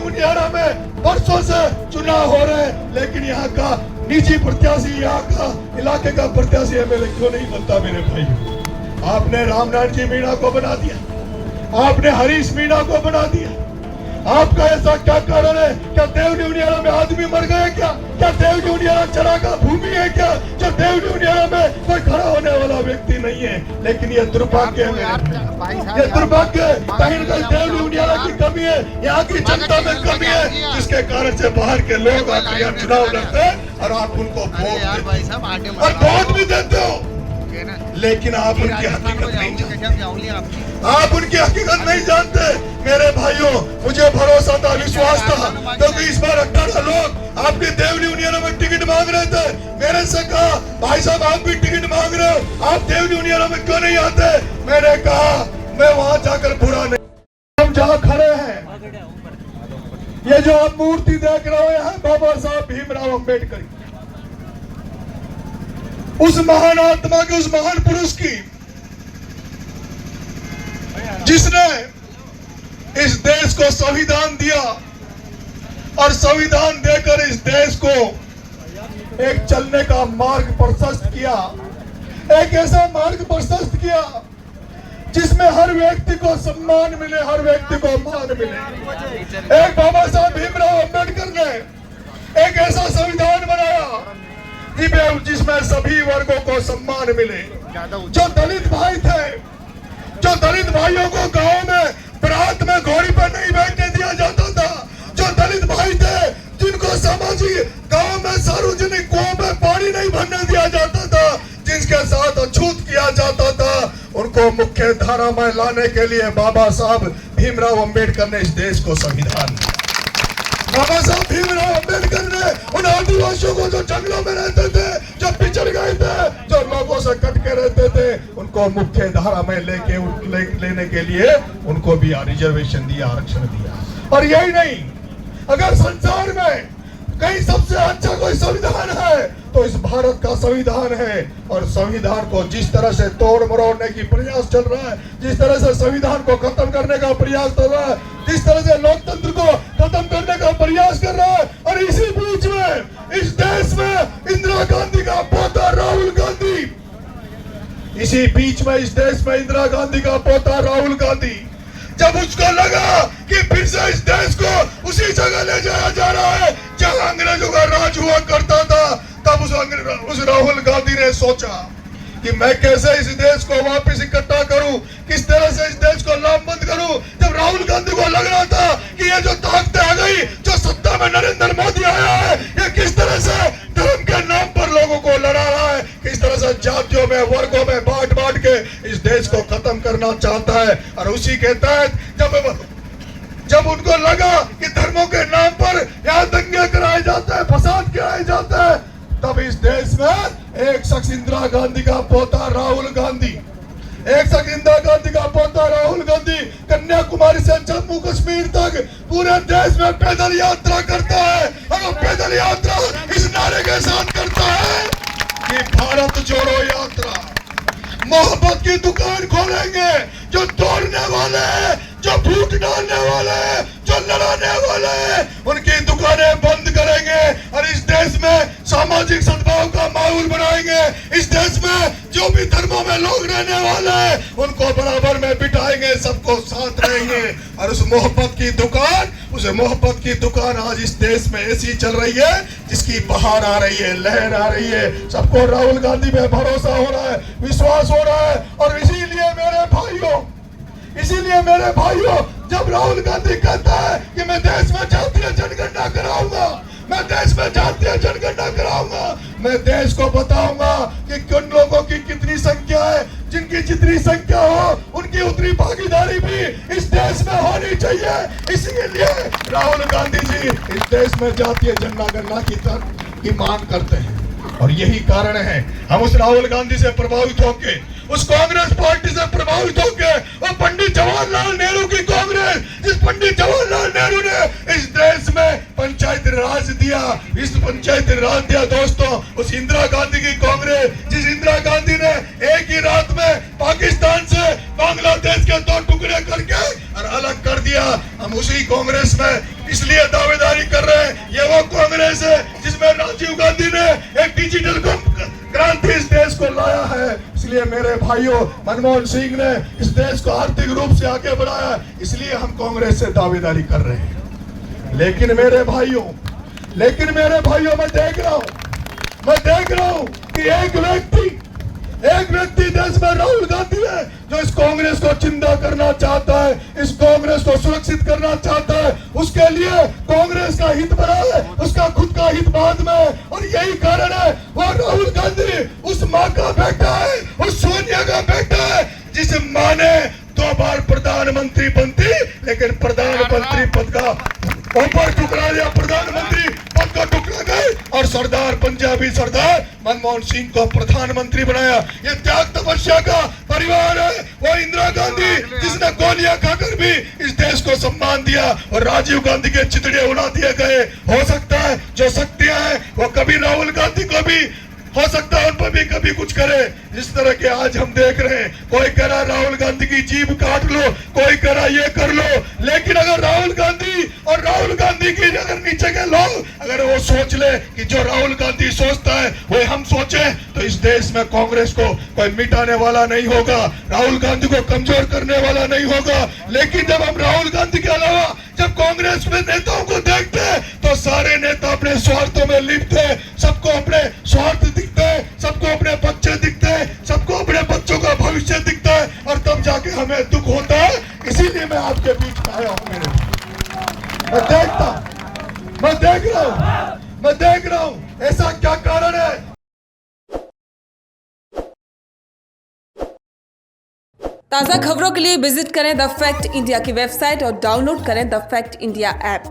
न्यूनियारा में वर्षों से चुनाव हो रहे हैं, लेकिन यहाँ का निजी प्रत्याशी, यहाँ का इलाके का प्रत्याशी एमएलए क्यों नहीं बनता मेरे भाई? आपने रामनारायण जी मीणा को बना दिया, आपने हरीश मीणा को बना दिया। आपका ऐसा क्या कारण है? क्या देव न्यूनियारा में आदमी मर गए क्या? क्या देव न्यूनियारा चरागाह भूमि है क्या? जो देव न्यूनियारा में कोई खड़ा होने वाला व्यक्ति नहीं है। लेकिन ये दुर्भाग्य है, ये दुर्भाग्य है। कहीं न कहीं देव न्यूनियारा की कमी है, यहाँ की जनता में कमी है, जिसके कारण से बाहर के लोग आकर यहाँ चुनाव लड़ते हैं और आप उनको वोट भी देते हो, लेकिन आप उनकी हकीकत नहीं जानते। आप उनकी हकीकत नहीं जानते मेरे भाइयों। मुझे भरोसा था, विश्वास था, क्योंकि इस बार 18 लोग आपके देव न्यूनियारा में टिकट मांग रहे थे। मेरे से कहा भाई साहब आप भी टिकट मांग रहे हो, आप देव न्यूनियारा में क्यों नहीं आते? मैंने कहा मैं वहां जाकर बुरा नहीं। हम जहाँ खड़े हैं, ये जो आप मूर्ति देख रहे हैं बाबा साहब भीमराव अम्बेडकर, उस महान आत्मा की, उस महान पुरुष की, जिसने इस देश को संविधान दिया और संविधान देकर इस देश को एक चलने का मार्ग प्रशस्त किया, एक ऐसा मार्ग प्रशस्त किया जिसमें हर व्यक्ति को सम्मान मिले, हर व्यक्ति को मान मिले। एक बाबा साहब भीमराव अम्बेडकर ने एक ऐसा संविधान बनाया जिसमें सभी वर्गों को सम्मान मिले। जो दलित भाई थे, जो दलित भाइयों को गांव में बरात में घोड़ी पर नहीं बैठने दिया जाता था, जो दलित भाई थे जिनको सामाजिक गांव में सार्वजनिक कुओं में पानी नहीं भरने दिया जाता था, जिनके साथ अछूत किया जाता था, उनको मुख्य धारा में लाने के लिए बाबा साहब भीमराव अम्बेडकर ने इस देश को संविधान दिया। बाबा साहब भीमराव अम्बेडकर ने उन आदिवासियों को जो जंगलों में रहते थे, जो पिछड़ गए थे, जो लोगों से कट के रहते थे, उनको मुख्य धारा में लेने के लिए उनको भी रिजर्वेशन दिया, आरक्षण दिया। और यही नहीं, अगर संसार में कहीं सबसे अच्छा कोई संविधान है तो इस भारत का संविधान है। और संविधान को जिस तरह से तोड़ मरोड़ने की प्रयास चल रहा है, जिस तरह से संविधान को खत्म करने का प्रयास चल रहा है, जिस तरह से लोकतंत्र को खत्म करने का प्रयास कर रहा है, और इसी बीच में इस देश में इंदिरा गांधी का पोता राहुल गांधी, इसी बीच में इस देश में इंदिरा गांधी का पोता राहुल गांधी, जब उसको लगा कि फिर से इस देश को उसी जगह ले जाया जा रहा है जहां अंग्रेजों का राज हुआ करता था, तब उस राहुल गांधी ने सोचा कि मैं कैसे इस देश को वापस इकट्ठा करूं, किस तरह से इस देश को लामबंद करूं। जब राहुल गांधी को लग रहा था कि ये जो ताकतें आ गई, जो सत्ता में नरेंद्र मोदी आया है, ये किस तरह से धर्म के नाम पर लोगों को लड़ा रहा है, किस तरह से जातियों में, वर्गों में बांट बांट के इस देश को खत्म करना चाहता है। और उसी के तहत जब उनको लगा कि धर्मों के नाम पर यहाँ दंगे कराए जाते हैं, फसाद कराए जाते हैं, तब इस देश में एक शख्स इंदिरा गांधी का पोता राहुल गांधी, एक शख्स इंदिरा गांधी का पोता राहुल गांधी कन्याकुमारी से जम्मू कश्मीर तक पूरे देश में पैदल यात्रा करता है। और पैदल यात्रा इस नारे के साथ करता है कि भारत जोड़ो यात्रा, मोहब्बत की दुकान खोलेंगे। जो तोड़ने वाले, जो फूट डालने वाले, जो लड़ाने वाले, उनकी दुकानें बंद करेंगे और इस देश में सामाजिक सद्भाव का माहौल बनाएंगे। इस देश में जो भी धर्मों में लोग रहने वाले हैं उनको बराबर में बिठाएंगे, सबको साथ रहेंगे। और उस मोहब्बत की दुकान आज इस देश में ऐसी चल रही है जिसकी बहार आ रही है, लहर आ रही है। सबको राहुल गांधी में भरोसा हो रहा है, विश्वास हो रहा है। और इसीलिए मेरे भाइयों, जब राहुल गांधी कहता है कि मैं देश में जातीय जनगणना कराऊंगा, मैं देश में जातीय जनगणना कराऊंगा, मैं देश को बताऊंगा कि किन लोगों की कितनी संख्या है, जिनकी जितनी संख्या हो उनकी उतनी भागीदारी भी इस देश में होनी चाहिए। इसीलिए राहुल गांधी जी इस देश में जातीय जनगणना की मांग करते हैं। और यही कारण है हम उस राहुल गांधी से प्रभावित होके, उस कांग्रेस पार्टी से प्रभावित होके, और पंडित जवाहरलाल नेहरू की कांग्रेस, जिस पंडित जवाहरलाल नेहरू ने इस देश में पंचायती राज दिया, इस पंचायती राज दिया दोस्तों, उस इंदिरा गांधी की कांग्रेस, जिस इंदिरा गांधी ने एक ही रात में पाकिस्तान से बांग्लादेश के 2 टुकड़े करके और अलग कर दिया। किया। हम उसी कांग्रेस में इसलिए दावेदारी कर रहे हैं, ये वो कांग्रेस है जिसमें राजीव गांधी ने एक डिजिटल क्रांति इस देश को लाया है। इसलिए मेरे भाइयों, मनमोहन सिंह ने इस देश को आर्थिक रूप से आगे बढ़ाया, इसलिए हम कांग्रेस से दावेदारी कर रहे हैं। लेकिन मेरे भाइयों, मैं देख रहा हूं कि एक व्यक्ति देश में राहुल गांधी है जो इस कांग्रेस को जिंदा करना चाहता है, इस कांग्रेस को सुरक्षित करना चाहता है। उसके लिए कांग्रेस का हित बड़ा है, उसका खुद का हित बाद में है। और यही कारण है वो राहुल गांधी उस माँ का बेटा है, उस सोनिया का बेटा है जिस माँ ने 2 बार प्रधानमंत्री बनती, लेकिन प्रधानमंत्री पद का ऊपर टुकड़ा दिया, प्रधानमंत्री पद को टुकड़ा गए और सरदार, पंजाबी सरदार मनमोहन सिंह को प्रधानमंत्री बनाया। ये त्याग तपस्या का परिवार है। वो इंदिरा गांधी जिसने गोलियां खाकर भी इस देश को सम्मान दिया और राजीव गांधी के चितड़े उड़ा दिए गए। हो सकता है जो शक्तियां हैं वो कभी राहुल गांधी को भी हो सकता है उन पर भी कभी कुछ करे, जिस तरह के आज हम देख रहे हैं। कोई कह रहा राहुल गांधी की जीभ काट लो, कोई कह रहा ये कर लो, लेकिन अगर राहुल गांधी और राहुल गांधी की अगर नीचे के लोग अगर वो सोच ले कि जो राहुल गांधी सोचता है वो हम सोचे, तो इस देश में कांग्रेस को कोई मिटाने वाला नहीं होगा, राहुल गांधी को कमजोर करने वाला नहीं होगा। लेकिन जब हम राहुल गांधी के अलावा जब कांग्रेस में नेताओं को देखते हैं तो सारे नेता अपने स्वार्थों में लिप्त है, सबको अपने स्वार्थ दिखते हैं, सबको अपने बच्चे दिखते हैं, सबको अपने बच्चों का भविष्य दिखता है, और तब जाके हमें दुख होता है। इसीलिए मैं आपके बीच में आया हूं। मैं देख रहा हूं ऐसा क्या कारण है। ताज़ा खबरों के लिए विजिट करें द फैक्ट इंडिया की वेबसाइट और डाउनलोड करें द फैक्ट इंडिया ऐप।